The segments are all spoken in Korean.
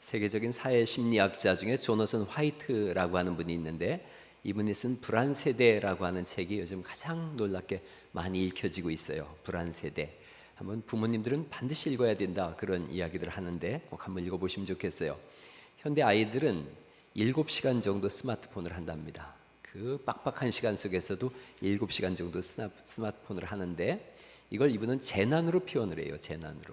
세계적인 사회 심리학자 중에 조너선 화이트라고 하는 분이 있는데, 이분이 쓴 불안 세대라고 하는 책이 요즘 가장 놀랍게 많이 읽혀지고 있어요. 불안 세대. 한번 부모님들은 반드시 읽어야 된다, 그런 이야기들을 하는데 꼭 한번 읽어보시면 좋겠어요. 현대 아이들은 7시간 정도 스마트폰을 한답니다. 그 빡빡한 시간 속에서도 7시간 정도 스마트폰을 하는데, 이걸 이분은 재난으로 표현을 해요. 재난으로.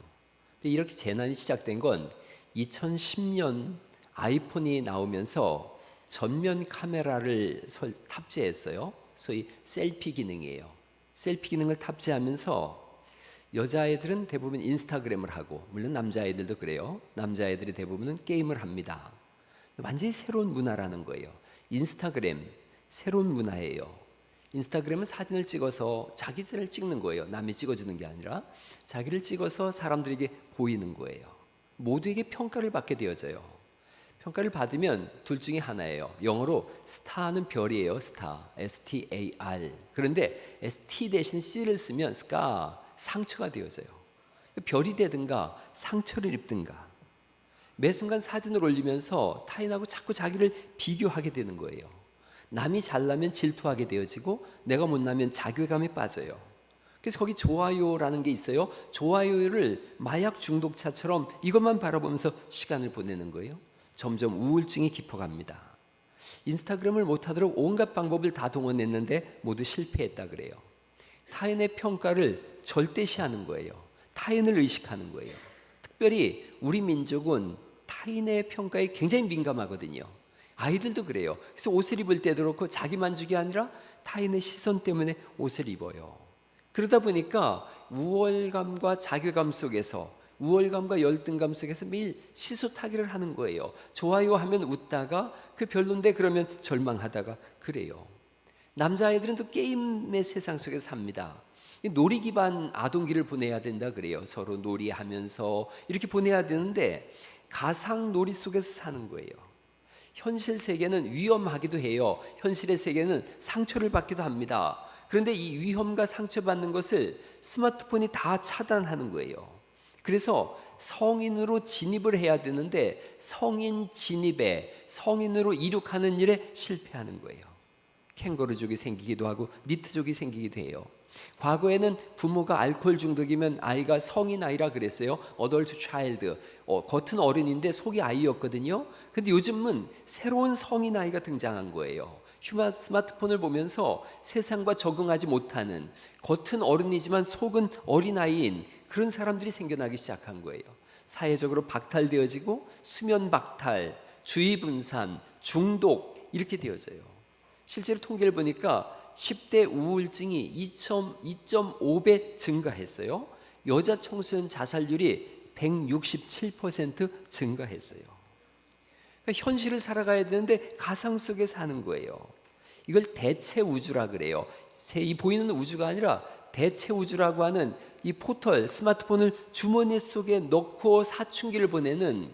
근데 이렇게 재난이 시작된 건 2010년 아이폰이 나오면서 전면 카메라를 탑재했어요. 소위 셀피 기능이에요. 셀피 기능을 탑재하면서 여자아이들은 대부분 인스타그램을 하고, 물론 남자아이들도 그래요. 남자아이들이 대부분은 게임을 합니다. 완전히 새로운 문화라는 거예요. 인스타그램, 새로운 문화예요. 인스타그램은 사진을 찍어서 자기 사진을 찍는 거예요. 남이 찍어주는 게 아니라 자기를 찍어서 사람들에게 보이는 거예요. 모두에게 평가를 받게 되어져요. 평가를 받으면 둘 중에 하나예요. 영어로 스타는 별이에요. 스타, S-T-A-R. 그런데 S-T 대신 C를 쓰면 스카, 상처가 되어져요. 별이 되든가 상처를 입든가. 매 순간 사진을 올리면서 타인하고 자꾸 자기를 비교하게 되는 거예요. 남이 잘나면 질투하게 되어지고, 내가 못나면 자괴감에 빠져요. 그래서 거기 좋아요라는 게 있어요. 좋아요를 마약 중독자처럼 이것만 바라보면서 시간을 보내는 거예요. 점점 우울증이 깊어갑니다. 인스타그램을 못하도록 온갖 방법을 다 동원했는데 모두 실패했다 그래요. 타인의 평가를 절대시하는 거예요. 타인을 의식하는 거예요. 특별히 우리 민족은 타인의 평가에 굉장히 민감하거든요. 아이들도 그래요. 그래서 옷을 입을 때도 그렇고 자기 만족이 아니라 타인의 시선 때문에 옷을 입어요. 그러다 보니까 우월감과 자괴감 속에서, 우월감과 열등감 속에서 매일 시소타기를 하는 거예요. 좋아요 하면 웃다가 그 별론데 그러면 절망하다가 그래요. 남자아이들은 또 게임의 세상 속에서 삽니다. 놀이 기반 아동기를 보내야 된다 그래요. 서로 놀이하면서 이렇게 보내야 되는데 가상 놀이 속에서 사는 거예요. 현실 세계는 위험하기도 해요. 현실의 세계는 상처를 받기도 합니다. 그런데 이 위험과 상처받는 것을 스마트폰이 다 차단하는 거예요. 그래서 성인으로 진입을 해야 되는데 성인 진입에, 성인으로 이룩하는 일에 실패하는 거예요. 캥거루족이 생기기도 하고 니트족이 생기기도 해요. 과거에는 부모가 알코올 중독이면 아이가 성인 아이라 그랬어요. 어덜트 차일드, 겉은 어른인데 속이 아이였거든요. 근데 요즘은 새로운 성인 아이가 등장한 거예요. 스마트폰을 보면서 세상과 적응하지 못하는, 겉은 어른이지만 속은 어린아이인 그런 사람들이 생겨나기 시작한 거예요. 사회적으로 박탈되어지고 수면 박탈, 주의 분산, 중독 이렇게 되어져요. 실제로 통계를 보니까 10대 우울증이 2.5배 증가했어요. 여자 청소년 자살률이 167% 증가했어요. 그러니까 현실을 살아가야 되는데 가상 속에 사는 거예요. 이걸 대체 우주라 그래요. 이 보이는 우주가 아니라 대체 우주라고 하는 이 포털, 스마트폰을 주머니 속에 넣고 사춘기를 보내는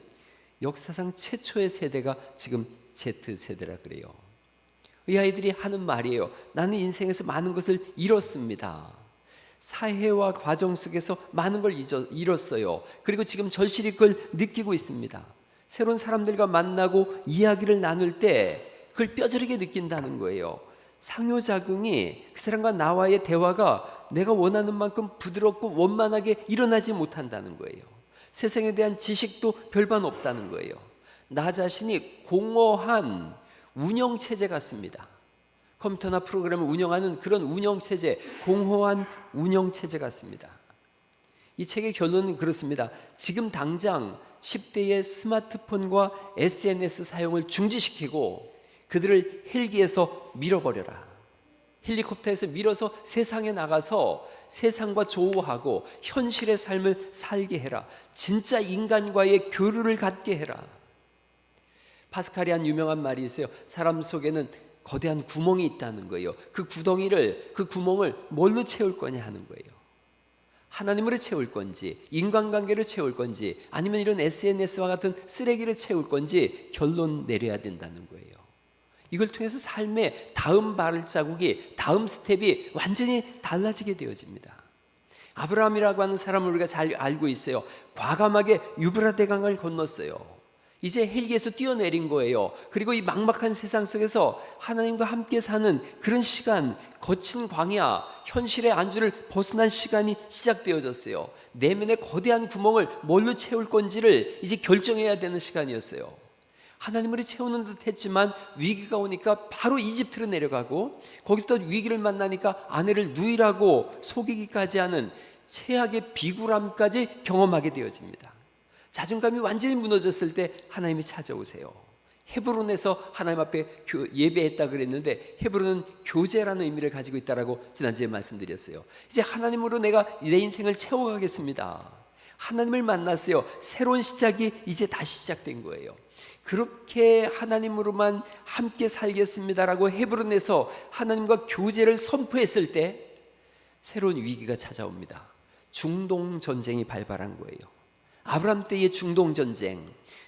역사상 최초의 세대가 지금 Z세대라 그래요. 이 아이들이 하는 말이에요. 나는 인생에서 많은 것을 잃었습니다. 사회와 과정 속에서 많은 걸 잃었어요. 그리고 지금 절실히 그걸 느끼고 있습니다. 새로운 사람들과 만나고 이야기를 나눌 때 그걸 뼈저리게 느낀다는 거예요. 상호작용이, 그 사람과 나와의 대화가 내가 원하는 만큼 부드럽고 원만하게 일어나지 못한다는 거예요. 세상에 대한 지식도 별반 없다는 거예요. 나 자신이 공허한 운영체제 같습니다. 컴퓨터나 프로그램을 운영하는 그런 운영체제, 공허한 운영체제 같습니다. 이 책의 결론은 그렇습니다. 지금 당장 10대의 스마트폰과 SNS 사용을 중지시키고 그들을 헬기에서 밀어버려라. 헬리콥터에서 밀어서 세상에 나가서 세상과 조우하고 현실의 삶을 살게 해라. 진짜 인간과의 교류를 갖게 해라. 파스칼이 한 유명한 말이 있어요. 사람 속에는 거대한 구멍이 있다는 거예요. 그 구멍을 뭘로 채울 거냐 하는 거예요. 하나님으로 채울 건지, 인간관계로 채울 건지, 아니면 이런 SNS와 같은 쓰레기를 채울 건지 결론 내려야 된다는 거예요. 이걸 통해서 삶의 다음 발자국이, 다음 스텝이 완전히 달라지게 되어집니다. 아브라함이라고 하는 사람을 우리가 잘 알고 있어요. 과감하게 유브라데 강을 건넜어요. 이제 헬기에서 뛰어내린 거예요. 그리고 이 막막한 세상 속에서 하나님과 함께 사는 그런 시간, 거친 광야, 현실의 안주를 벗어난 시간이 시작되어졌어요. 내면의 거대한 구멍을 뭘로 채울 건지를 이제 결정해야 되는 시간이었어요. 하나님을 채우는 듯 했지만 위기가 오니까 바로 이집트로 내려가고, 거기서 위기를 만나니까 아내를 누이라고 속이기까지 하는 최악의 비굴함까지 경험하게 되어집니다. 자존감이 완전히 무너졌을 때 하나님이 찾아오세요. 헤브론에서 하나님 앞에 예배했다 그랬는데, 헤브론은 교제라는 의미를 가지고 있다라고 지난주에 말씀드렸어요. 이제 하나님으로 내가 내 인생을 채워가겠습니다. 하나님을 만났어요. 새로운 시작이 이제 다시 시작된 거예요. 그렇게 하나님으로만 함께 살겠습니다라고 헤브론에서 하나님과 교제를 선포했을 때 새로운 위기가 찾아옵니다. 중동 전쟁이 발발한 거예요. 아브라함 때의 중동 전쟁,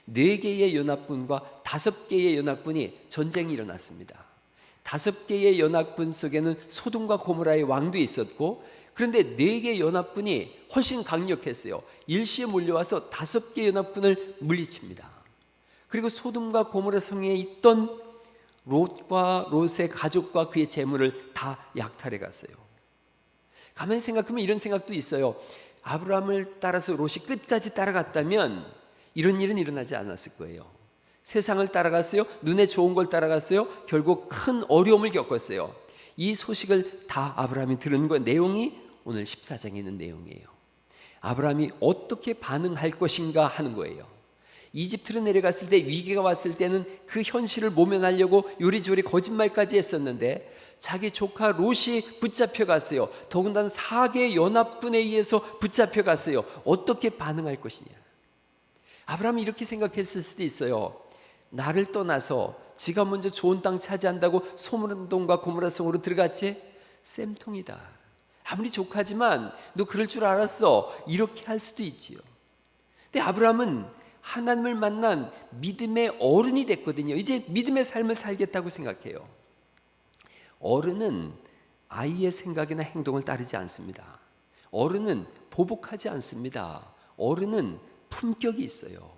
4개의 연합군과 5개의 연합군이 전쟁이 일어났습니다. 5개의 연합군 속에는 소돔과 고모라의 왕도 있었고, 그런데 4개의 연합군이 훨씬 강력했어요. 일시에 몰려와서 5개의 연합군을 물리칩니다. 그리고 소돔과 고모라 성에 있던 롯과 롯의 가족과 그의 재물을 다 약탈해 갔어요. 가만히 생각하면 이런 생각도 있어요. 아브라함을 따라서 롯이 끝까지 따라갔다면 이런 일은 일어나지 않았을 거예요. 세상을 따라갔어요. 눈에 좋은 걸 따라갔어요. 결국 큰 어려움을 겪었어요. 이 소식을 다 아브라함이 들은 거, 내용이 오늘 14장에 있는 내용이에요. 아브라함이 어떻게 반응할 것인가 하는 거예요. 이집트로 내려갔을 때, 위기가 왔을 때는 그 현실을 모면하려고 요리조리 거짓말까지 했었는데, 자기 조카 롯이 붙잡혀갔어요. 더군다나 4개 연합군에 의해서 붙잡혀갔어요. 어떻게 반응할 것이냐. 아브라함이 이렇게 생각했을 수도 있어요. 나를 떠나서 지가 먼저 좋은 땅 차지한다고 소돔과 고모라 성으로 들어갔지? 쌤통이다. 아무리 조카지만 너 그럴 줄 알았어. 이렇게 할 수도 있지요. 근데 아브라함은 하나님을 만난 믿음의 어른이 됐거든요. 이제 믿음의 삶을 살겠다고 생각해요. 어른은 아이의 생각이나 행동을 따르지 않습니다. 어른은 보복하지 않습니다. 어른은 품격이 있어요.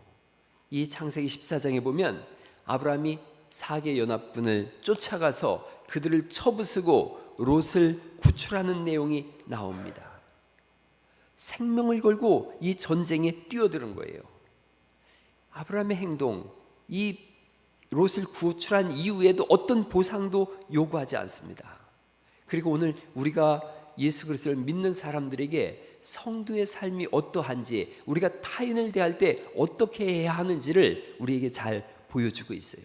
이 창세기 14장에 보면 아브라함이 4개 연합군을 쫓아가서 그들을 쳐부수고 롯을 구출하는 내용이 나옵니다. 생명을 걸고 이 전쟁에 뛰어드는 거예요. 아브라함의 행동, 이 롯을 구출한 이후에도 어떤 보상도 요구하지 않습니다. 그리고 오늘 우리가 예수 그리스도를 믿는 사람들에게 성도의 삶이 어떠한지, 우리가 타인을 대할 때 어떻게 해야 하는지를 우리에게 잘 보여주고 있어요.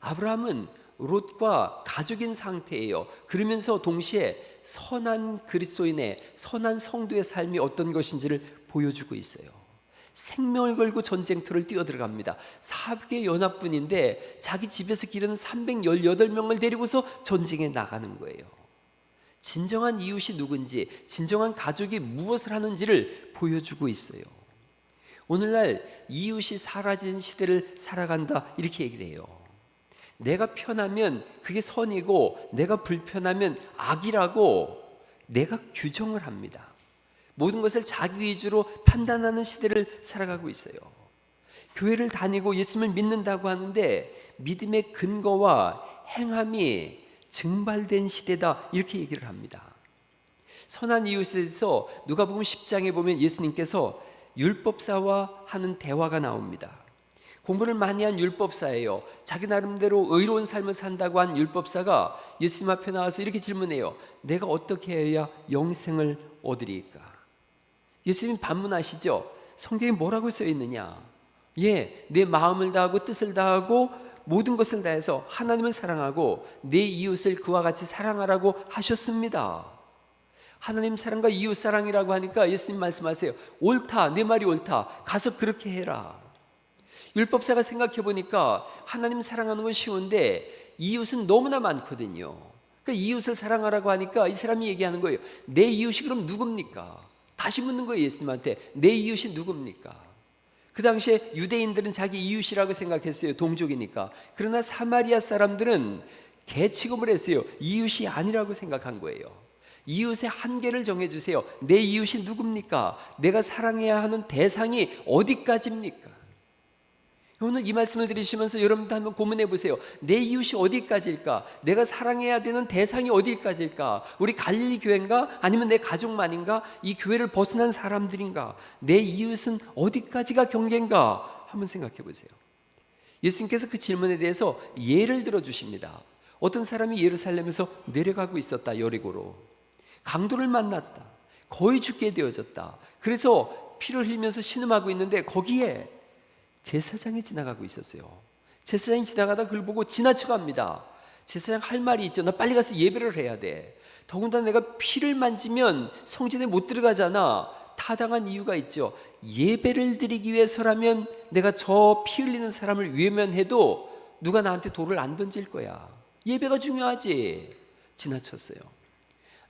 아브라함은 롯과 가족인 상태예요. 그러면서 동시에 선한 그리스도인의, 선한 성도의 삶이 어떤 것인지를 보여주고 있어요. 생명을 걸고 전쟁터를 뛰어들어갑니다. 4개 연합군인데 자기 집에서 기르는 318명을 데리고서 전쟁에 나가는 거예요. 진정한 이웃이 누군지, 진정한 가족이 무엇을 하는지를 보여주고 있어요. 오늘날 이웃이 사라진 시대를 살아간다, 이렇게 얘기를 해요. 내가 편하면 그게 선이고 내가 불편하면 악이라고 내가 규정을 합니다. 모든 것을 자기 위주로 판단하는 시대를 살아가고 있어요. 교회를 다니고 예수님을 믿는다고 하는데 믿음의 근거와 행함이 증발된 시대다, 이렇게 얘기를 합니다. 선한 이웃에 대해서 누가복음 10장에 보면 예수님께서 율법사와 하는 대화가 나옵니다. 공부를 많이 한 율법사예요. 자기 나름대로 의로운 삶을 산다고 한 율법사가 예수님 앞에 나와서 이렇게 질문해요. 내가 어떻게 해야 영생을 얻으리까? 예수님 반문하시죠. 성경에 뭐라고 써 있느냐? 내 마음을 다하고 뜻을 다하고 모든 것을 다해서 하나님을 사랑하고 내 이웃을 그와 같이 사랑하라고 하셨습니다. 하나님 사랑과 이웃 사랑이라고 하니까 예수님 말씀하세요. 옳다, 내 말이 옳다. 가서 그렇게 해라. 율법사가 생각해 보니까 하나님 사랑하는 건 쉬운데 이웃은 너무나 많거든요. 그러니까 이웃을 사랑하라고 하니까 이 사람이 얘기하는 거예요. 내 이웃이 그럼 누굽니까? 다시 묻는 거예요. 예수님한테. 내 이웃이 누굽니까? 그 당시에 유대인들은 자기 이웃이라고 생각했어요. 동족이니까. 그러나 사마리아 사람들은 개취급을 했어요. 이웃이 아니라고 생각한 거예요. 이웃의 한계를 정해주세요. 내 이웃이 누굽니까? 내가 사랑해야 하는 대상이 어디까지입니까? 오늘 이 말씀을 들으시면서 여러분도 한번 고민해 보세요. 내 이웃이 어디까지일까? 내가 사랑해야 되는 대상이 어디까지일까? 우리 갈릴리 교회인가? 아니면 내 가족만인가? 이 교회를 벗어난 사람들인가? 내 이웃은 어디까지가 경계인가? 한번 생각해 보세요. 예수님께서 그 질문에 대해서 예를 들어 주십니다. 어떤 사람이 예루살렘에서 내려가고 있었다. 여리고로 강도를 만났다. 거의 죽게 되어졌다. 그래서 피를 흘리면서 신음하고 있는데 거기에 제사장이 지나가고 있었어요. 제사장이 지나가다 그걸 보고 지나쳐갑니다. 제사장 할 말이 있죠. 나 빨리 가서 예배를 해야 돼. 더군다나 내가 피를 만지면 성전에 못 들어가잖아. 타당한 이유가 있죠. 예배를 드리기 위해서라면 내가 저 피 흘리는 사람을 외면해도 누가 나한테 돌을 안 던질 거야. 예배가 중요하지. 지나쳤어요.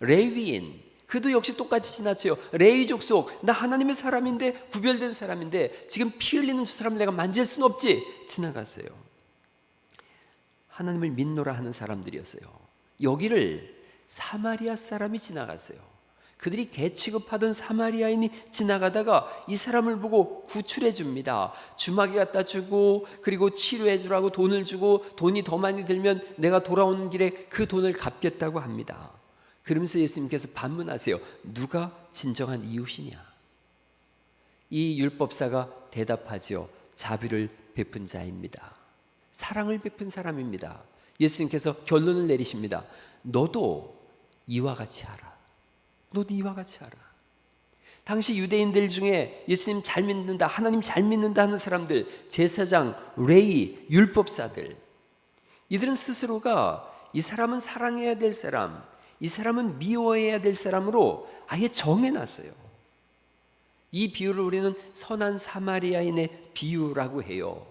레위인, 그도 역시 똑같이 지나쳐요. 레위 족속, 나 하나님의 사람인데, 구별된 사람인데 지금 피 흘리는 저 사람을 내가 만질 순 없지. 지나갔어요. 하나님을 믿노라 하는 사람들이었어요. 여기를 사마리아 사람이 지나갔어요. 그들이 개 취급하던 사마리아인이 지나가다가 이 사람을 보고 구출해 줍니다. 주막에 갖다 주고, 그리고 치료해 주라고 돈을 주고, 돈이 더 많이 들면 내가 돌아오는 길에 그 돈을 갚겠다고 합니다. 그러면서 예수님께서 반문하세요. 누가 진정한 이웃이냐? 이 율법사가 대답하지요. 자비를 베푼 자입니다. 사랑을 베푼 사람입니다. 예수님께서 결론을 내리십니다. 너도 이와 같이 하라. 너도 이와 같이 하라. 당시 유대인들 중에 예수님 잘 믿는다, 하나님 잘 믿는다 하는 사람들, 제사장, 레위, 율법사들, 이들은 스스로가 이 사람은 사랑해야 될 사람, 이 사람은 미워해야 될 사람으로 아예 정해놨어요. 이 비유를 우리는 선한 사마리아인의 비유라고 해요.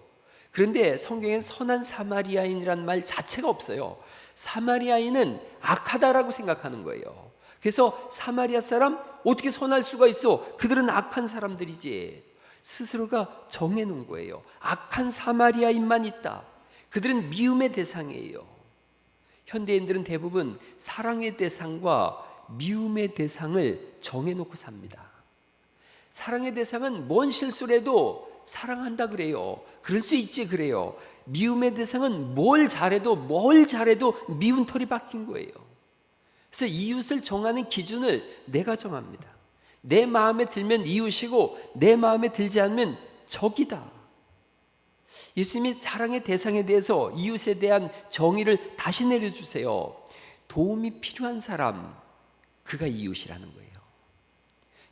그런데 성경엔 선한 사마리아인이란 말 자체가 없어요. 사마리아인은 악하다라고 생각하는 거예요. 그래서 사마리아 사람 어떻게 선할 수가 있어? 그들은 악한 사람들이지. 스스로가 정해놓은 거예요. 악한 사마리아인만 있다. 그들은 미움의 대상이에요. 현대인들은 대부분 사랑의 대상과 미움의 대상을 정해놓고 삽니다. 사랑의 대상은 뭔 실수를 해도 사랑한다 그래요. 그럴 수 있지 그래요. 미움의 대상은 뭘 잘해도 미운 털이 박힌 거예요. 그래서 이웃을 정하는 기준을 내가 정합니다. 내 마음에 들면 이웃이고 내 마음에 들지 않으면 적이다. 예수님이 사랑의 대상에 대해서 이웃에 대한 정의를 다시 내려주세요. 도움이 필요한 사람, 그가 이웃이라는 거예요.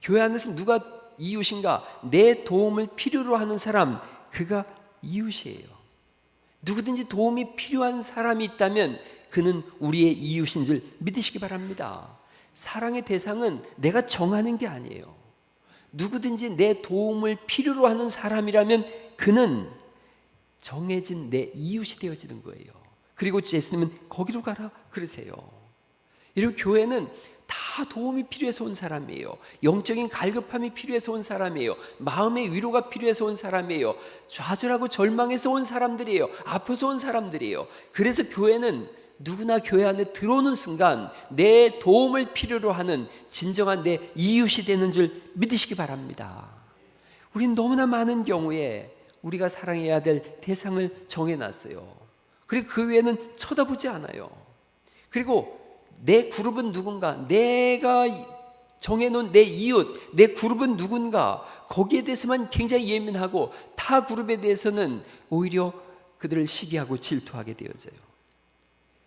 교회 안에서 누가 이웃인가? 내 도움을 필요로 하는 사람, 그가 이웃이에요. 누구든지 도움이 필요한 사람이 있다면 그는 우리의 이웃인 줄 믿으시기 바랍니다. 사랑의 대상은 내가 정하는 게 아니에요. 누구든지 내 도움을 필요로 하는 사람이라면 그는 정해진 내 이웃이 되어지는 거예요. 그리고 예수님은 거기로 가라 그러세요. 이런 교회는 다 도움이 필요해서 온 사람이에요. 영적인 갈급함이 필요해서 온 사람이에요. 마음의 위로가 필요해서 온 사람이에요. 좌절하고 절망해서 온 사람들이에요. 아파서 온 사람들이에요. 그래서 교회는 누구나 교회 안에 들어오는 순간 내 도움을 필요로 하는 진정한 내 이웃이 되는 줄 믿으시기 바랍니다. 우린 너무나 많은 경우에 우리가 사랑해야 될 대상을 정해놨어요. 그리고 그 외에는 쳐다보지 않아요. 그리고 내 그룹은 누군가, 내가 정해놓은 내 이웃, 내 그룹은 누군가, 거기에 대해서만 굉장히 예민하고 타 그룹에 대해서는 오히려 그들을 시기하고 질투하게 되어져요.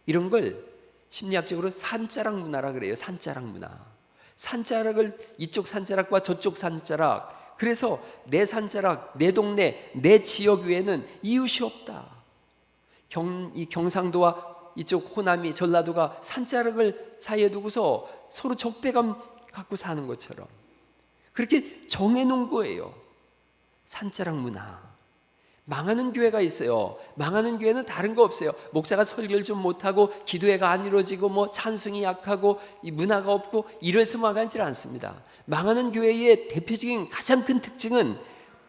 이런 걸 심리학적으로 산자락 문화라 그래요. 산자락 문화. 산자락을 이쪽 산자락과 저쪽 산자락, 그래서 내 산자락, 내 동네, 내 지역 외에는 이웃이 없다. 이 경상도와 이쪽 호남이 전라도가 산자락을 사이에 두고서 서로 적대감 갖고 사는 것처럼 그렇게 정해놓은 거예요. 산자락 문화. 망하는 교회가 있어요. 망하는 교회는 다른 거 없어요. 목사가 설교를 좀 못하고 기도회가 안 이루어지고 뭐 찬송이 약하고 이 문화가 없고 이래서 망하지 않습니다. 망하는 교회의 대표적인 가장 큰 특징은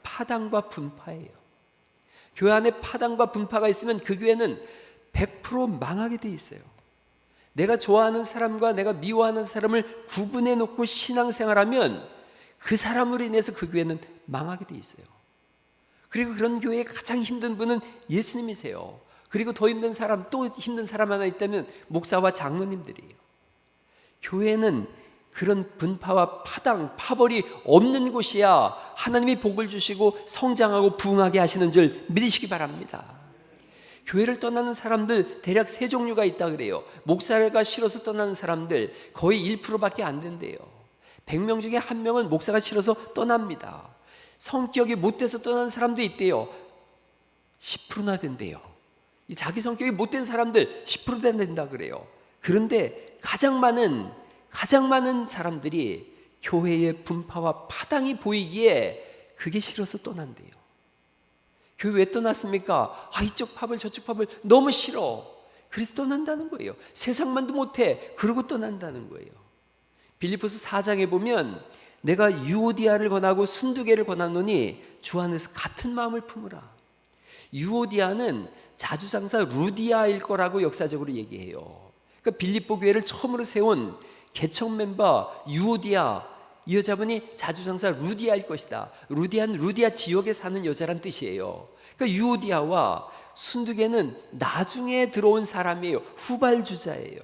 파당과 분파예요. 교회 안에 파당과 분파가 있으면 그 교회는 100% 망하게 돼 있어요. 내가 좋아하는 사람과 내가 미워하는 사람을 구분해 놓고 신앙생활하면 그 사람으로 인해서 그 교회는 망하게 돼 있어요. 그리고 그런 교회에 가장 힘든 분은 예수님이세요. 그리고 더 힘든 사람, 또 힘든 사람 하나 있다면 목사와 장로님들이에요. 교회는 그런 분파와 파당, 파벌이 없는 곳이야 하나님이 복을 주시고 성장하고 부흥하게 하시는 줄 믿으시기 바랍니다. 교회를 떠나는 사람들 대략 세 종류가 있다 그래요. 목사가 싫어서 떠나는 사람들 거의 1%밖에 안 된대요. 100명 중에 1명은 목사가 싫어서 떠납니다. 성격이 못돼서 떠나는 사람도 있대요. 10%나 된대요. 이 자기 성격이 못된 사람들 10% 된다 그래요. 그런데 가장 많은 사람들이 교회의 분파와 파당이 보이기에 그게 싫어서 떠난대요. 교회 왜 떠났습니까? 이쪽 팝을 저쪽 팝을 너무 싫어. 그래서 떠난다는 거예요. 세상만도 못해. 그러고 떠난다는 거예요. 빌립보서 4장에 보면 내가 유오디아를 권하고 순두개를 권하노니 주 안에서 같은 마음을 품으라. 유오디아는 자주상사 루디아일 거라고 역사적으로 얘기해요. 그러니까 빌립보 교회를 처음으로 세운 개척 멤버 유오디아, 이 여자분이 자주상사 루디아일 것이다. 루디아는 루디아 지역에 사는 여자란 뜻이에요. 그러니까 유오디아와 순두개는 나중에 들어온 사람이에요. 후발주자예요.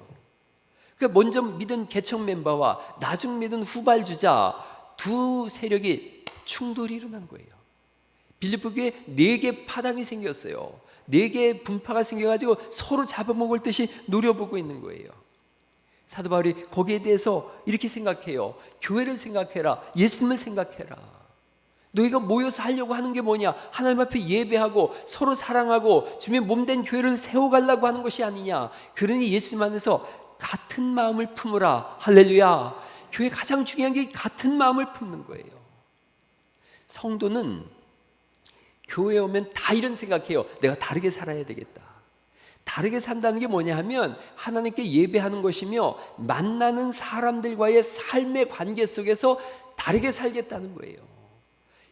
그러니까 먼저 믿은 개척 멤버와 나중 믿은 후발주자 두 세력이 충돌이 일어난 거예요. 빌립보 교회에 4개 파당이 생겼어요. 4개의 분파가 생겨가지고 서로 잡아먹을 듯이 노려보고 있는 거예요. 사도 바울이 거기에 대해서 이렇게 생각해요. 교회를 생각해라. 예수님을 생각해라. 너희가 모여서 하려고 하는 게 뭐냐? 하나님 앞에 예배하고 서로 사랑하고 주님의 몸된 교회를 세워가려고 하는 것이 아니냐? 그러니 예수님 안에서 같은 마음을 품으라. 할렐루야. 교회 가장 중요한 게 같은 마음을 품는 거예요. 성도는 교회에 오면 다 이런 생각해요. 내가 다르게 살아야 되겠다. 다르게 산다는 게 뭐냐 하면 하나님께 예배하는 것이며 만나는 사람들과의 삶의 관계 속에서 다르게 살겠다는 거예요.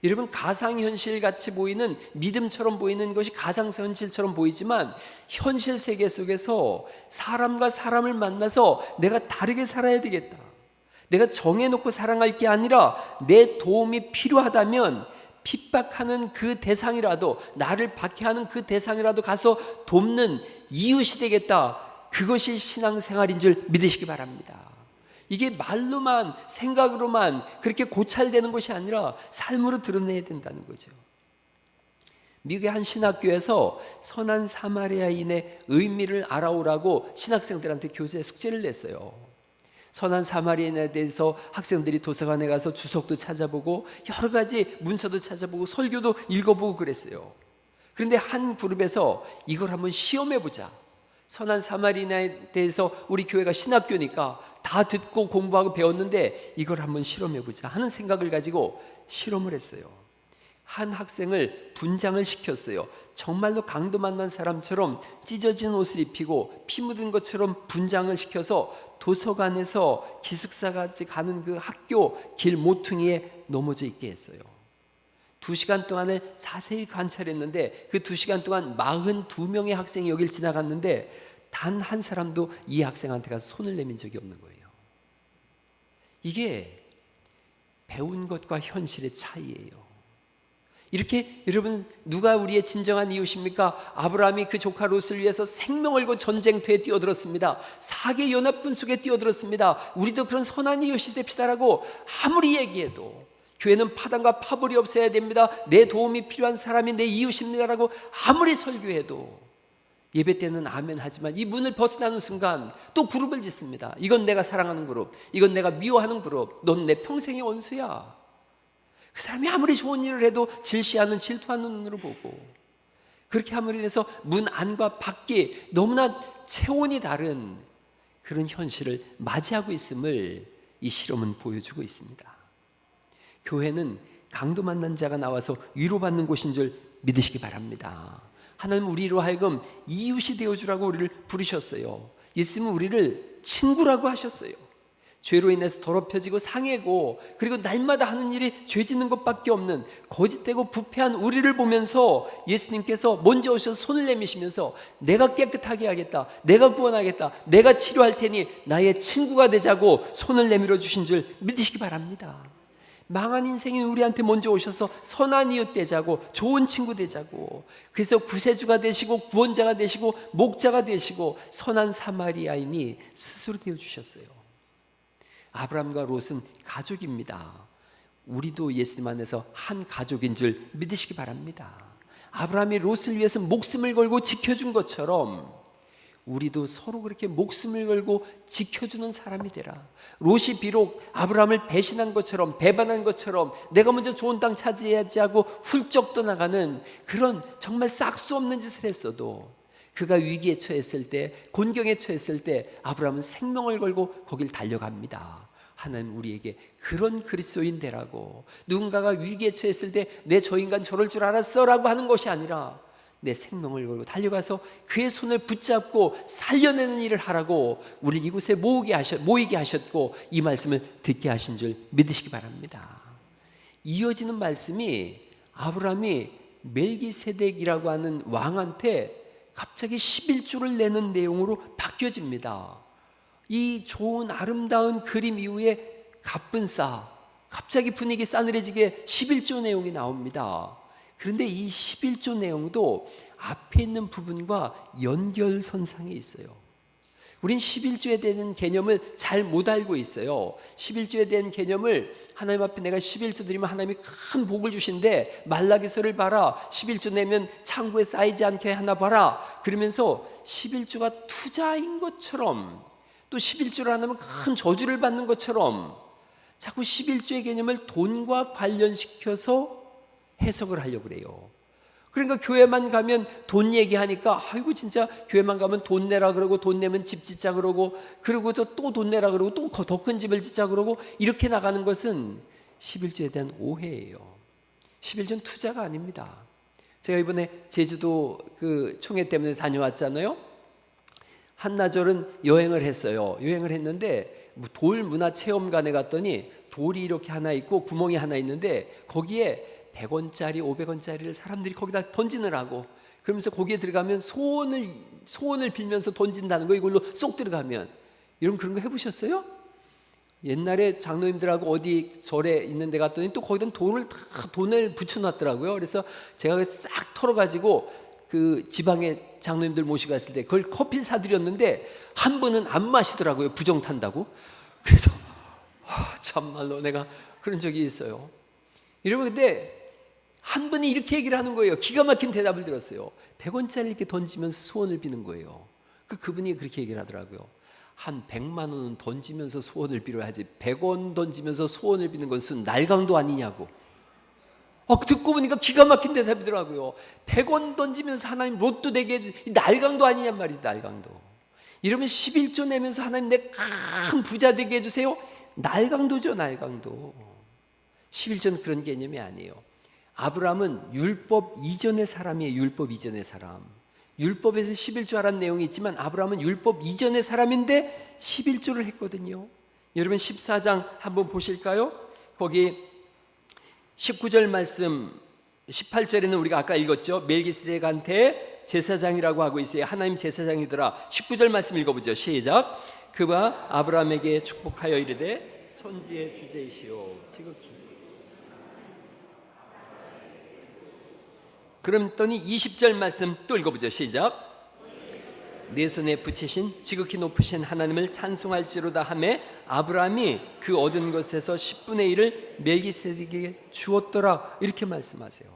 여러분, 가상현실 같이 보이는 믿음처럼 보이는 것이 가상현실처럼 보이지만 현실 세계 속에서 사람과 사람을 만나서 내가 다르게 살아야 되겠다. 내가 정해놓고 사랑할 게 아니라 내 도움이 필요하다면 핍박하는 그 대상이라도, 나를 박해하는 그 대상이라도 가서 돕는 이웃이 되겠다. 그것이 신앙생활인 줄 믿으시기 바랍니다. 이게 말로만 생각으로만 그렇게 고찰되는 것이 아니라 삶으로 드러내야 된다는 거죠. 미국의 한 신학교에서 선한 사마리아인의 의미를 알아오라고 신학생들한테 교재 숙제를 냈어요. 선한 사마리아인에 대해서 학생들이 도서관에 가서 주석도 찾아보고 여러 가지 문서도 찾아보고 설교도 읽어보고 그랬어요. 그런데 한 그룹에서 이걸 한번 시험해보자. 선한 사마리아인에 대해서 우리 교회가 신학교니까 다 듣고 공부하고 배웠는데 이걸 한번 실험해보자 하는 생각을 가지고 실험을 했어요. 한 학생을 분장을 시켰어요. 정말로 강도 만난 사람처럼 찢어진 옷을 입히고 피 묻은 것처럼 분장을 시켜서 도서관에서 기숙사까지 가는 그 학교 길 모퉁이에 넘어져 있게 했어요. 2시간 동안에 자세히 관찰했는데 그 2시간 동안 42명의 학생이 여길 지나갔는데 단 한 사람도 이 학생한테 가서 손을 내민 적이 없는 거예요. 이게 배운 것과 현실의 차이예요. 이렇게 여러분, 누가 우리의 진정한 이웃입니까? 아브라함이 그 조카 롯을 위해서 생명을 걸고 전쟁터에 뛰어들었습니다. 사개 연합군 속에 뛰어들었습니다. 우리도 그런 선한 이웃이 됩시다라고 아무리 얘기해도, 교회는 파당과 파벌이 없어야 됩니다, 내 도움이 필요한 사람이 내 이웃입니다라고 아무리 설교해도 예배 때는 아멘 하지만 이 문을 벗어나는 순간 또 그룹을 짓습니다. 이건 내가 사랑하는 그룹, 이건 내가 미워하는 그룹, 넌 내 평생의 원수야. 그 사람이 아무리 좋은 일을 해도 질시하는, 질투하는 눈으로 보고, 그렇게 함으로 인해서 문 안과 밖이 너무나 체온이 다른 그런 현실을 맞이하고 있음을 이 실험은 보여주고 있습니다. 교회는 강도 만난 자가 나와서 위로받는 곳인 줄 믿으시기 바랍니다. 하나님 우리로 하여금 이웃이 되어주라고 우리를 부르셨어요. 예수님은 우리를 친구라고 하셨어요. 죄로 인해서 더럽혀지고 상해고, 그리고 날마다 하는 일이 죄 짓는 것밖에 없는 거짓되고 부패한 우리를 보면서 예수님께서 먼저 오셔서 손을 내미시면서 내가 깨끗하게 하겠다, 내가 구원하겠다, 내가 치료할 테니 나의 친구가 되자고 손을 내밀어 주신 줄 믿으시기 바랍니다. 망한 인생인 우리한테 먼저 오셔서 선한 이웃 되자고, 좋은 친구 되자고, 그래서 구세주가 되시고 구원자가 되시고 목자가 되시고 선한 사마리아인이 스스로 되어주셨어요. 아브라함과 롯은 가족입니다. 우리도 예수님 안에서 한 가족인 줄 믿으시기 바랍니다. 아브라함이 롯을 위해서 목숨을 걸고 지켜준 것처럼 우리도 서로 그렇게 목숨을 걸고 지켜주는 사람이 되라. 롯이 비록 아브라함을 배신한 것처럼, 배반한 것처럼 내가 먼저 좋은 땅 차지해야지 하고 훌쩍 떠나가는 그런 정말 싹수 없는 짓을 했어도 그가 위기에 처했을 때, 곤경에 처했을 때 아브라함은 생명을 걸고 거길 달려갑니다. 하나님 우리에게 그런 그리스도인 되라고, 누군가가 위기에 처했을 때 내 저 인간 저럴 줄 알았어 라고 하는 것이 아니라 내 생명을 걸고 달려가서 그의 손을 붙잡고 살려내는 일을 하라고 우리 이곳에 모이게 하셨고 이 말씀을 듣게 하신 줄 믿으시기 바랍니다. 이어지는 말씀이 아브라함이 멜기세덱이라고 하는 왕한테 갑자기 11조를 내는 내용으로 바뀌어집니다. 이 좋은 아름다운 그림 이후에 갑분싸, 갑자기 분위기 싸늘해지게 11조 내용이 나옵니다. 그런데 이 11조 내용도 앞에 있는 부분과 연결선상에 있어요. 우린 11조에 대한 개념을 잘 못 알고 있어요. 11조에 대한 개념을 하나님 앞에 내가 11조 드리면 하나님이 큰 복을 주신대, 말라기서를 봐라, 11조 내면 창고에 쌓이지 않게 하나 봐라, 그러면서 11조가 투자인 것처럼, 또 11조를 안 하면 큰 저주를 받는 것처럼 자꾸 11조의 개념을 돈과 관련시켜서 해석을 하려고 그래요. 그러니까 교회만 가면 돈 얘기하니까 아이고 진짜 교회만 가면 돈 내라 그러고, 돈 내면 집 짓자 그러고, 그리고 또 돈 내라 그러고 또 더 큰 집을 짓자 그러고, 이렇게 나가는 것은 11조에 대한 오해예요. 11조는 투자가 아닙니다. 제가 이번에 제주도 그 총회 때문에 다녀왔잖아요. 한나절은 여행을 했어요. 여행을 했는데 돌 문화체험관에 갔더니 돌이 이렇게 하나 있고 구멍이 하나 있는데 거기에 100원짜리 500원짜리를 사람들이 거기다 던지느라고, 그러면서 거기에 들어가면 소원을 빌면서 던진다는 거, 이걸로 쏙 들어가면. 여러분 그런 거 해보셨어요? 옛날에 장로님들하고 어디 절에 있는 데 갔더니 또 거기다 돈을 붙여놨더라고요. 그래서 제가 싹 털어가지고 그 지방에 장로님들 모시고 갔을 때 그걸 커피를 사드렸는데 한 분은 안 마시더라고요. 부정 탄다고. 그래서 참말로 내가 그런 적이 있어요. 여러분, 근데 한 분이 이렇게 얘기를 하는 거예요. 기가 막힌 대답을 들었어요. 100원짜리 이렇게 던지면서 소원을 비는 거예요. 그분이 그렇게 얘기를 하더라고요. 한 100만 원은 던지면서 소원을 빌어야지 100원 던지면서 소원을 비는 것은 날강도 아니냐고. 듣고 보니까 기가 막힌 대답이더라고요. 100원 던지면서 하나님 로또 되게 해주세요. 날강도 아니냔 말이지, 날강도. 이러면 11조 내면서 하나님 내 큰 부자 되게 해주세요. 날강도죠, 날강도. 11조는 그런 개념이 아니에요. 아브라함은 율법 이전의 사람이에요. 율법 이전의 사람. 율법에서 11조 하라는 내용이 있지만 아브라함은 율법 이전의 사람인데 11조를 했거든요. 여러분 14장 한번 보실까요? 거기 19절 말씀, 18절에는 우리가 아까 읽었죠. 멜기세덱한테 제사장이라고 하고 있어요. 하나님 제사장이더라. 19절 말씀 읽어보죠. 시작. 그가 아브라함에게 축복하여 이르되 천지의 주제이시오 지극히. 그랬더니 20절 말씀 또 읽어보죠. 시작. 내 손에 붙이신 지극히 높으신 하나님을 찬송할지로다 하매 아브라함이 그 얻은 것에서 10분의 1을 멜기세덱에게 주었더라, 이렇게 말씀하세요.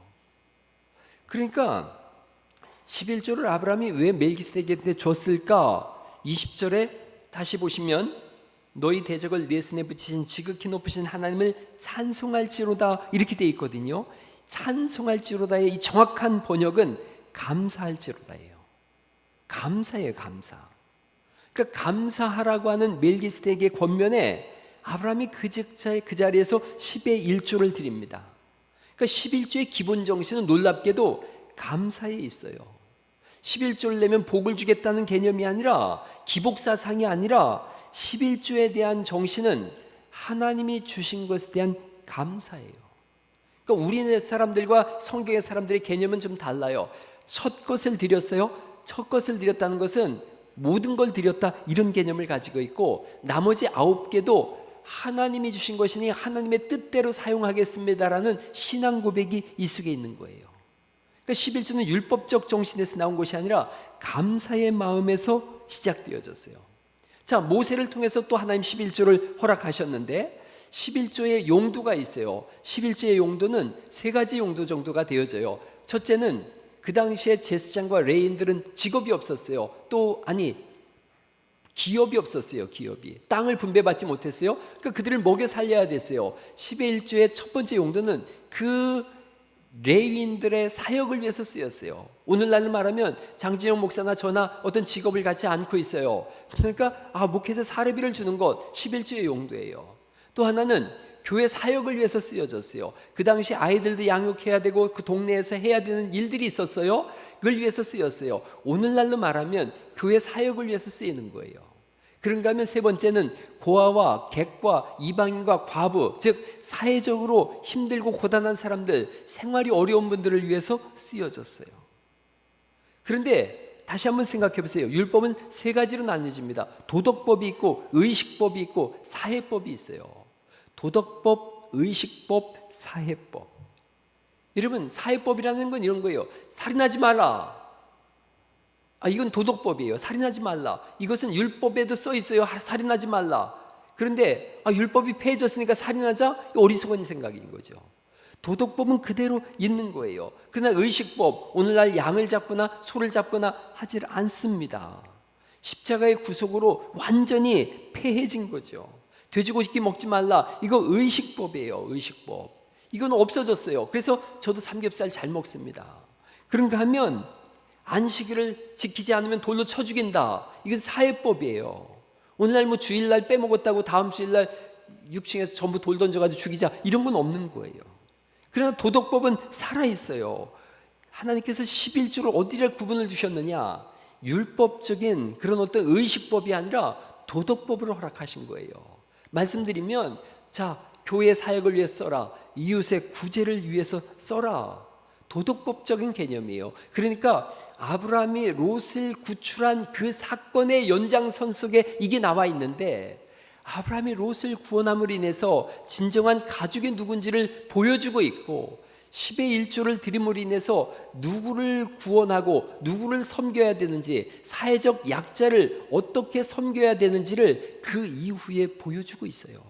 그러니까 11조를 아브라함이 왜 멜기세덱에게 줬을까? 20절에 다시 보시면 너희 대적을 내 손에 붙이신 지극히 높으신 하나님을 찬송할지로다, 이렇게 돼 있거든요. 찬송할지로다의 이 정확한 번역은 감사할지로다예요. 감사예요, 감사. 그러니까 감사하라고 하는 멜기세덱의 권면에 아브라함이 그 자리에서 10의 1조를 드립니다. 그러니까 11조의 기본 정신은 놀랍게도 감사에 있어요. 11조를 내면 복을 주겠다는 개념이 아니라, 기복사상이 아니라 11조에 대한 정신은 하나님이 주신 것에 대한 감사예요. 그러니까 우리네 사람들과 성경의 사람들의 개념은 좀 달라요. 첫 것을 드렸어요. 첫 것을 드렸다는 것은 모든 걸 드렸다, 이런 개념을 가지고 있고, 나머지 9개도 하나님이 주신 것이니 하나님의 뜻대로 사용하겠습니다라는 신앙 고백이 이 속에 있는 거예요. 그러니까 11조는 율법적 정신에서 나온 것이 아니라 감사의 마음에서 시작되어졌어요. 자, 모세를 통해서 또 하나님 11조를 허락하셨는데 11조의 용도가 있어요. 11조의 용도는 세 가지 용도 정도가 되어져요. 첫째는 그 당시에 제사장과 레위인들은 직업이 없었어요. 기업이 없었어요. 기업이 땅을 분배받지 못했어요. 그러니까 그들을 먹여 살려야 됐어요. 11조의 첫 번째 용도는 그 레위인들의 사역을 위해서 쓰였어요. 오늘날로 말하면 장진영 목사나 저나 어떤 직업을 갖지 않고 있어요. 그러니까 목회에서 사례비를 주는 것 11조의 용도예요. 또 하나는 교회 사역을 위해서 쓰여졌어요. 그 당시 아이들도 양육해야 되고 그 동네에서 해야 되는 일들이 있었어요. 그걸 위해서 쓰였어요. 오늘날로 말하면 교회 사역을 위해서 쓰이는 거예요. 그런가 하면 세 번째는 고아와 객과 이방인과 과부, 즉 사회적으로 힘들고 고단한 사람들, 생활이 어려운 분들을 위해서 쓰여졌어요. 그런데 다시 한번 생각해 보세요. 율법은 세 가지로 나뉘어집니다. 도덕법이 있고 의식법이 있고 사회법이 있어요. 도덕법, 의식법, 사회법. 여러분, 사회법이라는 건 이런 거예요. 살인하지 말라. 이건 도덕법이에요. 살인하지 말라. 이것은 율법에도 써 있어요. 살인하지 말라. 그런데 율법이 폐해졌으니까 살인하자? 어리석은 생각인 거죠. 도덕법은 그대로 있는 거예요. 그러나 의식법, 오늘날 양을 잡거나 소를 잡거나 하질 않습니다. 십자가의 구속으로 완전히 폐해진 거죠. 돼지고기 먹지 말라. 이거 의식법이에요. 의식법. 이건 없어졌어요. 그래서 저도 삼겹살 잘 먹습니다. 그런가 하면 안식일을 지키지 않으면 돌로 쳐 죽인다. 이건 사회법이에요. 오늘날 주일날 빼먹었다고 다음 주일날 6층에서 전부 돌 던져가지고 죽이자, 이런 건 없는 거예요. 그러나 도덕법은 살아있어요. 하나님께서 11조를 어디를 구분을 주셨느냐? 율법적인 그런 어떤 의식법이 아니라 도덕법으로 허락하신 거예요. 말씀드리면, 자, 교회 사역을 위해서 써라. 이웃의 구제를 위해서 써라. 도덕법적인 개념이에요. 그러니까 아브라함이 롯을 구출한 그 사건의 연장선 속에 이게 나와 있는데, 아브라함이 롯을 구원함으로 인해서 진정한 가족이 누군지를 보여주고 있고, 10의 1조를 드림으로 인해서 누구를 구원하고 누구를 섬겨야 되는지, 사회적 약자를 어떻게 섬겨야 되는지를 그 이후에 보여주고 있어요.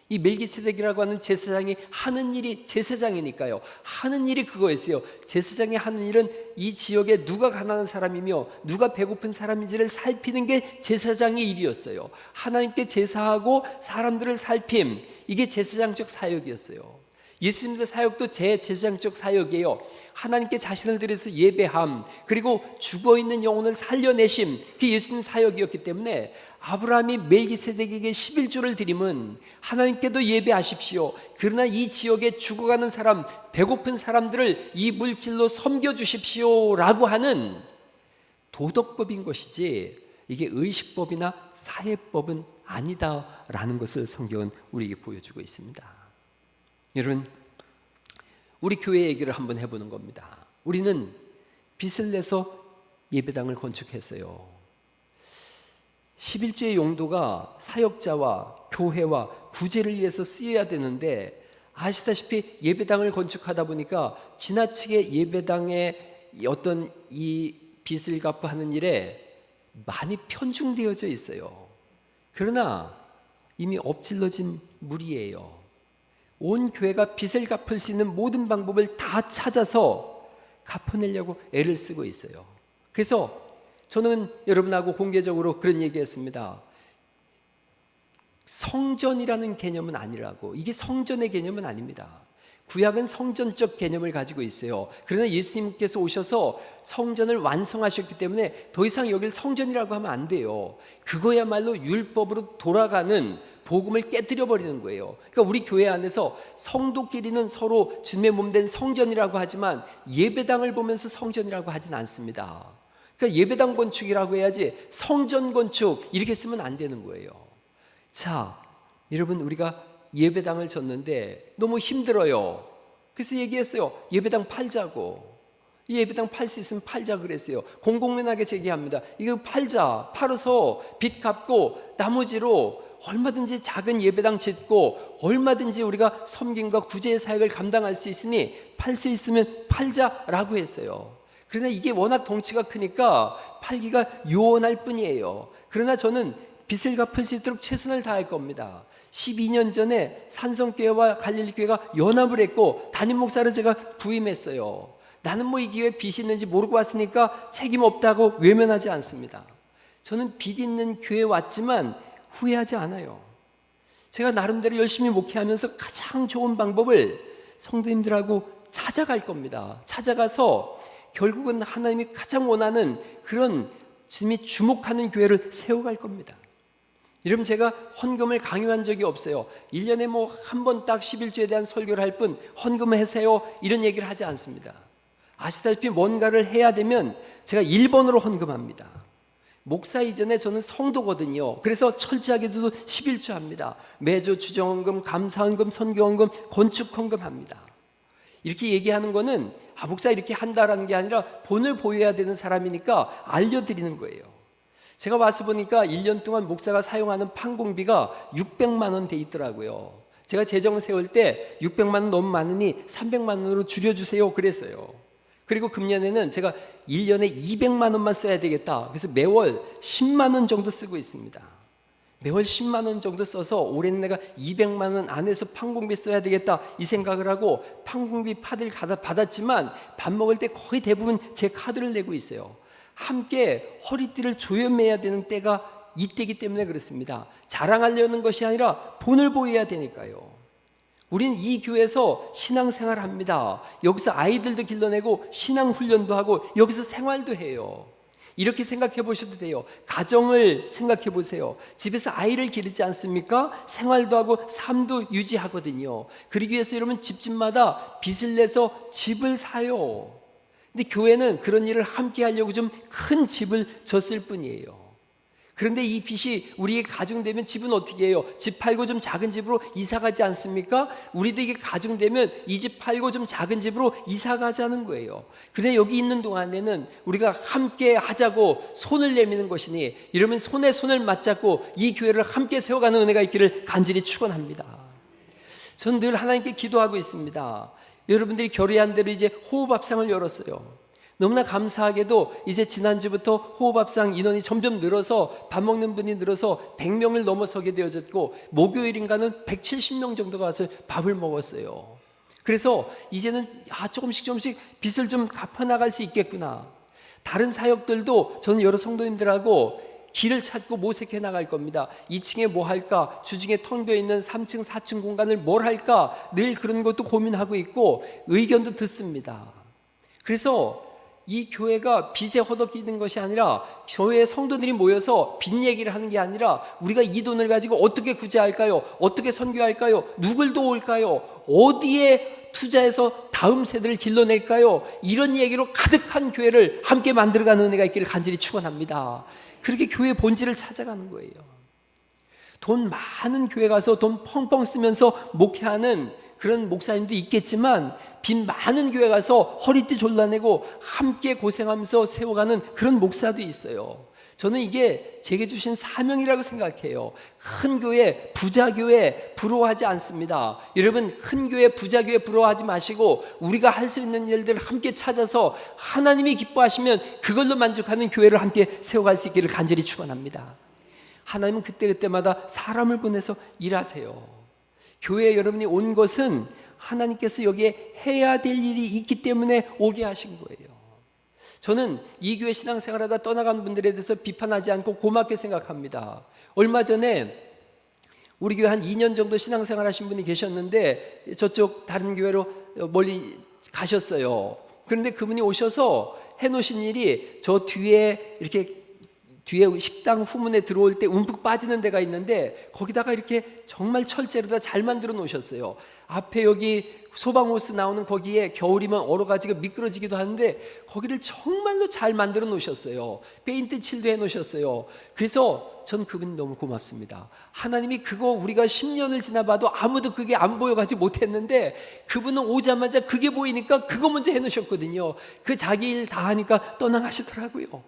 이 멜기세덱이라고 하는 제사장이 하는 일이 제사장이니까요. 하는 일이 그거였어요. 제사장이 하는 일은 이 지역에 누가 가난한 사람이며 누가 배고픈 사람인지를 살피는 게 제사장의 일이었어요. 하나님께 제사하고 사람들을 살핌, 이게 제사장적 사역이었어요. 예수님의 사역도 제사장적 사역이에요. 하나님께 자신을 드려서 예배함, 그리고 죽어있는 영혼을 살려내심, 그게 예수님 사역이었기 때문에 아브라함이 멜기세덱에게 11조를 드림은 하나님께도 예배하십시오. 그러나 이 지역에 죽어가는 사람, 배고픈 사람들을 이 물질로 섬겨주십시오 라고 하는 도덕법인 것이지, 이게 의식법이나 사회법은 아니다라는 것을 성경은 우리에게 보여주고 있습니다. 여러분, 우리 교회 얘기를 한번 해보는 겁니다. 우리는 빚을 내서 예배당을 건축했어요. 11조의 용도가 사역자와 교회와 구제를 위해서 쓰여야 되는데, 아시다시피 예배당을 건축하다 보니까 지나치게 예배당의 어떤 이 빚을 갚고 하는 일에 많이 편중되어져 있어요. 그러나 이미 엎질러진 물이에요. 온 교회가 빚을 갚을 수 있는 모든 방법을 다 찾아서 갚아내려고 애를 쓰고 있어요. 그래서 저는 여러분하고 공개적으로 그런 얘기했습니다. 성전이라는 개념은 아니라고. 이게 성전의 개념은 아닙니다. 구약은 성전적 개념을 가지고 있어요. 그러나 예수님께서 오셔서 성전을 완성하셨기 때문에 더 이상 여기를 성전이라고 하면 안 돼요. 그거야말로 율법으로 돌아가는 복음을 깨뜨려 버리는 거예요. 그러니까 우리 교회 안에서 성도끼리는 서로 주님의 몸된 성전이라고 하지만 예배당을 보면서 성전이라고 하진 않습니다. 그러니까 예배당 건축이라고 해야지 성전 건축 이렇게 쓰면 안 되는 거예요. 자, 여러분, 우리가 예배당을 졌는데 너무 힘들어요. 그래서 얘기했어요. 예배당 팔자고. 이 예배당 팔 수 있으면 팔자 그랬어요. 공공연하게 제기합니다. 이거 팔자. 팔아서 빚 갚고 나머지로 얼마든지 작은 예배당 짓고 얼마든지 우리가 섬김과 구제 사역을 감당할 수 있으니 팔 수 있으면 팔자라고 했어요. 그러나 이게 워낙 덩치가 크니까 팔기가 요원할 뿐이에요. 그러나 저는 빚을 갚을 수 있도록 최선을 다할 겁니다. 12년 전에 산성교회와 갈릴리교회가 연합을 했고 담임 목사로 제가 부임했어요. 나는 뭐 이 교회에 빚이 있는지 모르고 왔으니까 책임 없다고 외면하지 않습니다. 저는 빚 있는 교회에 왔지만 후회하지 않아요. 제가 나름대로 열심히 목회하면서 가장 좋은 방법을 성도님들하고 찾아갈 겁니다. 찾아가서 결국은 하나님이 가장 원하는 그런 주님이 주목하는 교회를 세워갈 겁니다. 여러분, 제가 헌금을 강요한 적이 없어요. 1년에 뭐 한 번 딱 11조에 대한 설교를 할 뿐 헌금을 하세요 이런 얘기를 하지 않습니다. 아시다시피 뭔가를 해야 되면 제가 1번으로 헌금합니다. 목사 이전에 저는 성도거든요. 그래서 철저하게도 11조 합니다. 매주 주정헌금, 감사헌금, 선교헌금, 건축헌금 합니다. 이렇게 얘기하는 거는 목사 이렇게 한다라는 게 아니라 본을 보여야 되는 사람이니까 알려드리는 거예요. 제가 와서 보니까 1년 동안 목사가 사용하는 판공비가 600만 원 돼 있더라고요. 제가 재정 세울 때 600만 원 너무 많으니 300만 원으로 줄여주세요 그랬어요. 그리고 금년에는 제가 1년에 200만 원만 써야 되겠다. 그래서 매월 10만 원 정도 쓰고 있습니다. 매월 10만 원 정도 써서 올해는 내가 200만 원 안에서 판공비 써야 되겠다 이 생각을 하고 판공비 카드를 받았지만 밥 먹을 때 거의 대부분 제 카드를 내고 있어요. 함께 허리띠를 조여매야 되는 때가 이때이기 때문에 그렇습니다. 자랑하려는 것이 아니라 본을 보여야 되니까요. 우리는 이 교회에서 신앙생활을 합니다. 여기서 아이들도 길러내고 신앙훈련도 하고 여기서 생활도 해요. 이렇게 생각해 보셔도 돼요. 가정을 생각해 보세요. 집에서 아이를 기르지 않습니까? 생활도 하고 삶도 유지하거든요. 그러기 위해서 여러분 집집마다 빚을 내서 집을 사요. 근데 교회는 그런 일을 함께 하려고 좀 큰 집을 졌을 뿐이에요. 그런데 이 빚이 우리에게 가중되면 집은 어떻게 해요? 집 팔고 좀 작은 집으로 이사 가지 않습니까? 우리도 이게 가중되면 이 집 팔고 좀 작은 집으로 이사 가자는 거예요. 근데 여기 있는 동안에는 우리가 함께 하자고 손을 내미는 것이니 이러면 손에 손을 맞잡고 이 교회를 함께 세워가는 은혜가 있기를 간절히 축원합니다. 전 늘 하나님께 기도하고 있습니다. 여러분들이 결의한 대로 이제 호흡합상을 열었어요. 너무나 감사하게도 이제 지난주부터 호흡합상 인원이 점점 늘어서 밥 먹는 분이 늘어서 100명을 넘어서게 되어졌고 목요일인가는 170명 정도가 와서 밥을 먹었어요. 그래서 이제는 조금씩 빚을 좀 갚아나갈 수 있겠구나. 다른 사역들도 저는 여러 성도님들하고 길을 찾고 모색해 나갈 겁니다. 2층에 뭐 할까? 주중에 텅 비어있는 3층, 4층 공간을 뭘 할까? 늘 그런 것도 고민하고 있고 의견도 듣습니다. 그래서 이 교회가 빚에 허덕이는 것이 아니라 교회 성도들이 모여서 빚 얘기를 하는 게 아니라 우리가 이 돈을 가지고 어떻게 구제할까요? 어떻게 선교할까요? 누굴 도울까요? 어디에 투자해서 다음 세대를 길러낼까요? 이런 얘기로 가득한 교회를 함께 만들어가는 은혜가 있기를 간절히 축원합니다. 그렇게 교회 본질을 찾아가는 거예요. 돈 많은 교회 가서 돈 펑펑 쓰면서 목회하는 그런 목사님도 있겠지만 빚 많은 교회 가서 허리띠 졸라내고 함께 고생하면서 세워가는 그런 목사도 있어요. 저는 이게 제게 주신 사명이라고 생각해요. 큰 교회, 부자 교회 부러워하지 않습니다. 여러분, 큰 교회, 부자 교회 부러워하지 마시고 우리가 할 수 있는 일들을 함께 찾아서 하나님이 기뻐하시면 그걸로 만족하는 교회를 함께 세워갈 수 있기를 간절히 축원합니다. 하나님은 그때그때마다 사람을 보내서 일하세요. 교회에 여러분이 온 것은 하나님께서 여기에 해야 될 일이 있기 때문에 오게 하신 거예요. 저는 이 교회 신앙생활하다 떠나간 분들에 대해서 비판하지 않고 고맙게 생각합니다. 얼마 전에 우리 교회 한 2년 정도 신앙생활 하신 분이 계셨는데 저쪽 다른 교회로 멀리 가셨어요. 그런데 그분이 오셔서 해놓으신 일이 저 뒤에 이렇게 뒤에 식당 후문에 들어올 때 움푹 빠지는 데가 있는데 거기다가 이렇게 정말 철제로 다 잘 만들어 놓으셨어요. 앞에 여기 소방호스 나오는 거기에 겨울이면 얼어가지고 미끄러지기도 하는데 거기를 정말로 잘 만들어 놓으셨어요. 페인트 칠도 해 놓으셨어요. 그래서 전 그분이 너무 고맙습니다. 하나님이 그거 우리가 10년을 지나봐도 아무도 그게 안 보여가지 못했는데 그분은 오자마자 그게 보이니까 그거 먼저 해 놓으셨거든요. 그 자기 일 다 하니까 떠나가시더라고요.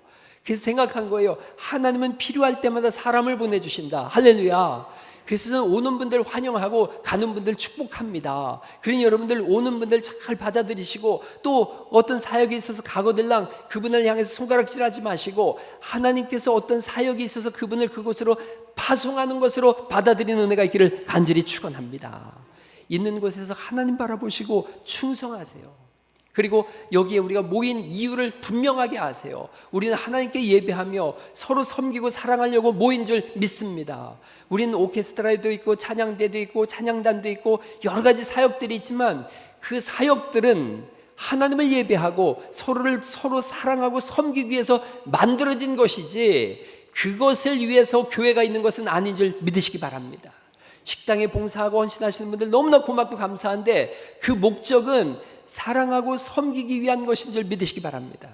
그래서 생각한 거예요. 하나님은 필요할 때마다 사람을 보내주신다. 할렐루야. 그래서 저는 오는 분들 환영하고 가는 분들 축복합니다. 그러니 여러분들 오는 분들 잘 받아들이시고, 또 어떤 사역이 있어서 가거들랑 그분을 향해서 손가락질하지 마시고, 하나님께서 어떤 사역이 있어서 그분을 그곳으로 파송하는 것으로 받아들이는 은혜가 있기를 간절히 축원합니다. 있는 곳에서 하나님 바라보시고 충성하세요. 그리고 여기에 우리가 모인 이유를 분명하게 아세요. 우리는 하나님께 예배하며 서로 섬기고 사랑하려고 모인 줄 믿습니다. 우리는 오케스트라도 있고 찬양대도 있고 찬양단도 있고 여러 가지 사역들이 있지만, 그 사역들은 하나님을 예배하고 서로 사랑하고 섬기기 위해서 만들어진 것이지, 그것을 위해서 교회가 있는 것은 아닌 줄 믿으시기 바랍니다. 식당에 봉사하고 헌신하시는 분들 너무나 고맙고 감사한데, 그 목적은 사랑하고 섬기기 위한 것인 줄 믿으시기 바랍니다.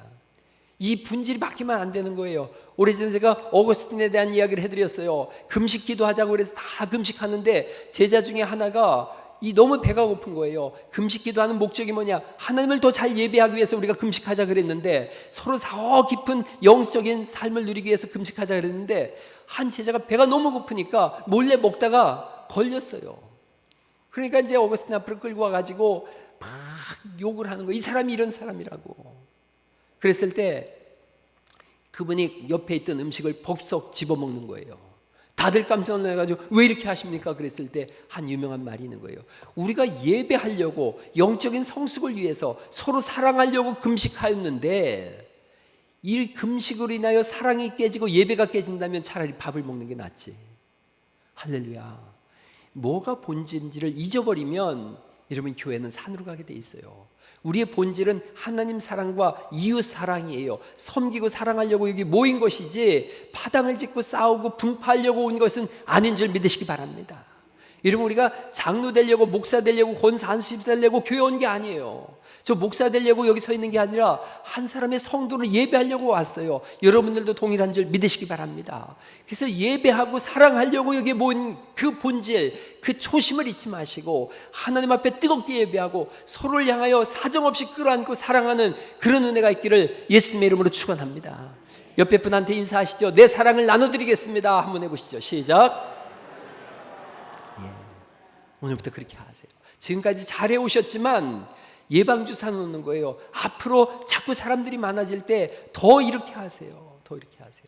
이 분질이 바뀌면 안 되는 거예요. 오래전에 제가 어거스틴에 대한 이야기를 해드렸어요. 금식 기도하자고 그래서 다 금식하는데, 제자 중에 하나가 너무 배가 고픈 거예요. 금식 기도하는 목적이 뭐냐? 하나님을 더 잘 예배하기 위해서 우리가 금식하자 그랬는데, 서로 더 깊은 영적인 삶을 누리기 위해서 금식하자 그랬는데, 한 제자가 배가 너무 고프니까 몰래 먹다가 걸렸어요. 그러니까 이제 어거스틴 앞으로 끌고 와가지고 막 욕을 하는 거예요. 이 사람이 이런 사람이라고. 그랬을 때 그분이 옆에 있던 음식을 법석 집어먹는 거예요. 다들 깜짝 놀라가지고 왜 이렇게 하십니까? 그랬을 때 한 유명한 말이 있는 거예요. 우리가 예배하려고, 영적인 성숙을 위해서 서로 사랑하려고 금식하였는데, 이 금식으로 인하여 사랑이 깨지고 예배가 깨진다면 차라리 밥을 먹는 게 낫지. 할렐루야. 뭐가 본질인지를 잊어버리면 여러분, 교회는 산으로 가게 돼 있어요. 우리의 본질은 하나님 사랑과 이웃 사랑이에요. 섬기고 사랑하려고 여기 모인 것이지, 파당을 짓고 싸우고 분파하려고 온 것은 아닌 줄 믿으시기 바랍니다. 여러분, 우리가 장로 되려고, 목사 되려고, 권사 안수집 되려고 교회 온 게 아니에요. 저 목사 되려고 여기 서 있는 게 아니라 한 사람의 성도를 예배하려고 왔어요. 여러분들도 동일한 줄 믿으시기 바랍니다. 그래서 예배하고 사랑하려고 여기 모인 그 본질, 그 초심을 잊지 마시고 하나님 앞에 뜨겁게 예배하고 서로를 향하여 사정없이 끌어안고 사랑하는 그런 은혜가 있기를 예수님의 이름으로 축원합니다. 옆에 분한테 인사하시죠. 내 사랑을 나눠드리겠습니다. 한번 해보시죠. 시작. 오늘부터 그렇게 하세요. 지금까지 잘해오셨지만 예방주사 놓는 거예요. 앞으로 자꾸 사람들이 많아질 때 더 이렇게 하세요. 더 이렇게 하세요.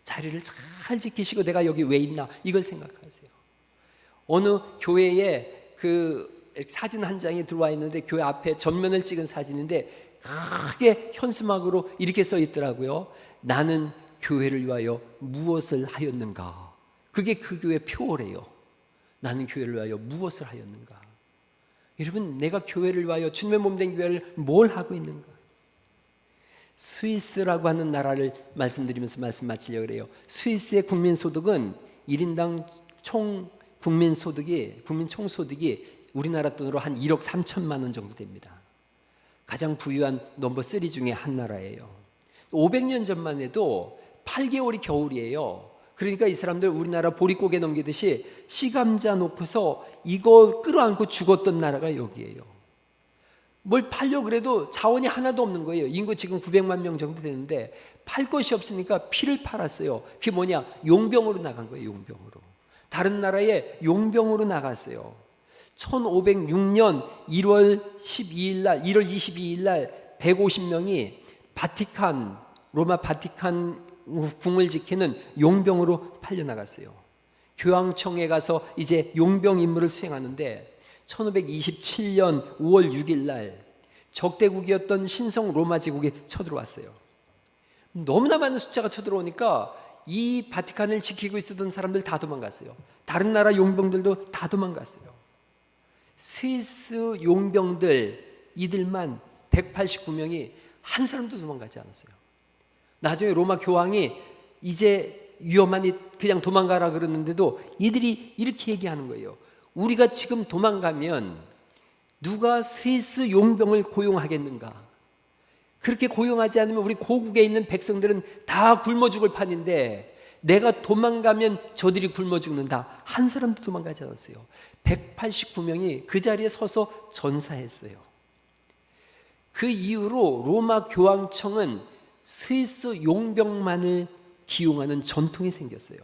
자리를 잘 지키시고 내가 여기 왜 있나, 이걸 생각하세요. 어느 교회에 그 사진 한 장이 들어와 있는데, 교회 앞에 전면을 찍은 사진인데 크게 현수막으로 이렇게 써 있더라고요. 나는 교회를 위하여 무엇을 하였는가. 그게 그 교회 표어래요. 나는 교회를 위하여 무엇을 하였는가. 여러분, 내가 교회를 위하여, 주님의 몸된 교회를 뭘 하고 있는가. 스위스라고 하는 나라를 말씀드리면서 말씀 마치려고 그래요. 스위스의 국민소득은 1인당 총 국민 총소득이 우리나라 돈으로 한 1억 3천만 원 정도 됩니다. 가장 부유한 넘버 3 중에 한 나라예요. 500년 전만 해도 8개월이 겨울이에요. 그러니까 이 사람들 우리나라 보릿고개 넘기듯이 씨감자 놓고서 이거 끌어안고 죽었던 나라가 여기예요. 뭘 팔려고 그래도 자원이 하나도 없는 거예요. 인구 지금 900만 명 정도 되는데 팔 것이 없으니까 피를 팔았어요. 그게 뭐냐? 용병으로 나간 거예요. 용병으로. 다른 나라에 용병으로 나갔어요. 1506년 1월 22일 날 150명이 로마 바티칸 궁을 지키는 용병으로 팔려나갔어요. 교황청에 가서 이제 용병 임무를 수행하는데, 1527년 5월 6일 날 적대국이었던 신성 로마 제국이 쳐들어왔어요. 너무나 많은 숫자가 쳐들어오니까 이 바티칸을 지키고 있었던 사람들 다 도망갔어요. 다른 나라 용병들도 다 도망갔어요. 스위스 용병들 이들만 189명이 한 사람도 도망가지 않았어요. 나중에 로마 교황이 이제 위험하니 그냥 도망가라 그러는데도 이들이 이렇게 얘기하는 거예요. 우리가 지금 도망가면 누가 스위스 용병을 고용하겠는가? 그렇게 고용하지 않으면 우리 고국에 있는 백성들은 다 굶어 죽을 판인데, 내가 도망가면 저들이 굶어 죽는다. 한 사람도 도망가지 않았어요. 189명이 그 자리에 서서 전사했어요. 그 이후로 로마 교황청은 스위스 용병만을 기용하는 전통이 생겼어요.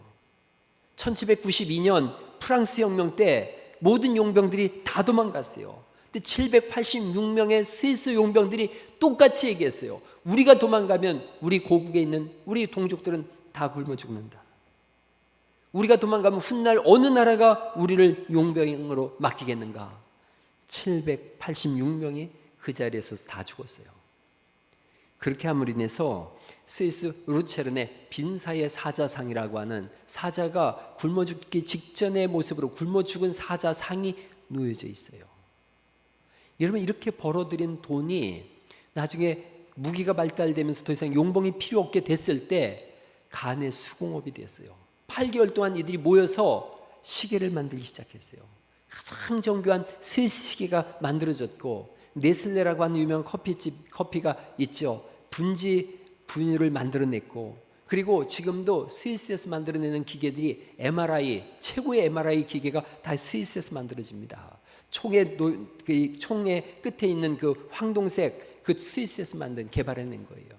1792년 프랑스 혁명 때 모든 용병들이 다 도망갔어요. 근데 786명의 스위스 용병들이 똑같이 얘기했어요. 우리가 도망가면 우리 고국에 있는 우리 동족들은 다 굶어 죽는다. 우리가 도망가면 훗날 어느 나라가 우리를 용병으로 맡기겠는가. 786명이 그 자리에서 다 죽었어요. 그렇게 함으로 인해서 스위스 루체른의 빈사의 사자상이라고 하는 사자가 굶어 죽기 직전의 모습으로 굶어 죽은 사자상이 놓여져 있어요. 여러분, 이렇게 벌어들인 돈이 나중에 무기가 발달되면서 더 이상 용병이 필요 없게 됐을 때 간의 수공업이 됐어요. 8개월 동안 이들이 모여서 시계를 만들기 시작했어요. 가장 정교한 스위스 시계가 만들어졌고, 네슬레라고 하는 유명한 커피가 있죠. 분유를 만들어냈고, 그리고 지금도 스위스에서 만들어내는 기계들이 최고의 MRI 기계가 다 스위스에서 만들어집니다. 총의 끝에 있는 그 황동색, 그 스위스에서 개발해낸 거예요.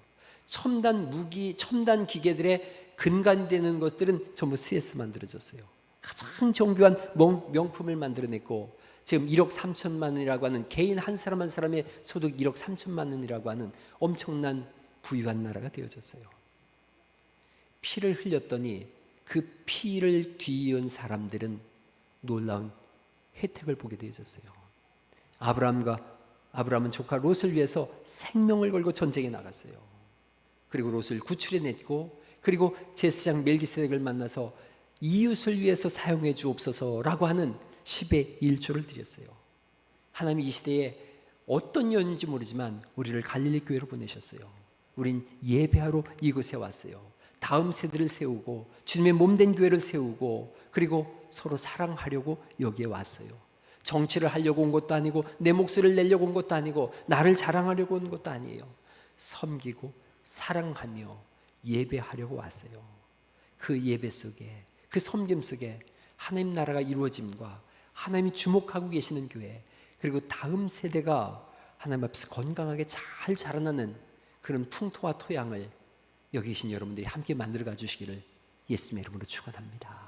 첨단 무기, 첨단 기계들의 근간이 되는 것들은 전부 스위스에서 만들어졌어요. 가장 정교한 명품을 만들어냈고, 지금 1억 3천만 원이라고 하는, 개인 한 사람 한 사람의 소득 1억 3천만 원이라고 하는 엄청난 부유한 나라가 되어졌어요. 피를 흘렸더니 그 피를 뒤이은 사람들은 놀라운 혜택을 보게 되어졌어요. 아브라함은 조카 롯을 위해서 생명을 걸고 전쟁에 나갔어요. 그리고 롯을 구출해냈고, 그리고 제사장 멜기세덱을 만나서 이웃을 위해서 사용해 주옵소서라고 하는 10의 1조를 드렸어요. 하나님이 이 시대에 어떤 연인지 모르지만 우리를 갈릴리 교회로 보내셨어요. 우린 예배하러 이곳에 왔어요. 다음 세대를 세우고 주님의 몸된 교회를 세우고, 그리고 서로 사랑하려고 여기에 왔어요. 정치를 하려고 온 것도 아니고, 내 목소리를 내려고 온 것도 아니고, 나를 자랑하려고 온 것도 아니에요. 섬기고 사랑하며 예배하려고 왔어요. 그 예배 속에, 그 섬김 속에 하나님 나라가 이루어짐과 하나님이 주목하고 계시는 교회, 그리고 다음 세대가 하나님 앞에서 건강하게 잘 자라나는 그런 풍토와 토양을 여기 계신 여러분들이 함께 만들어 가 주시기를 예수님의 이름으로 축원합니다.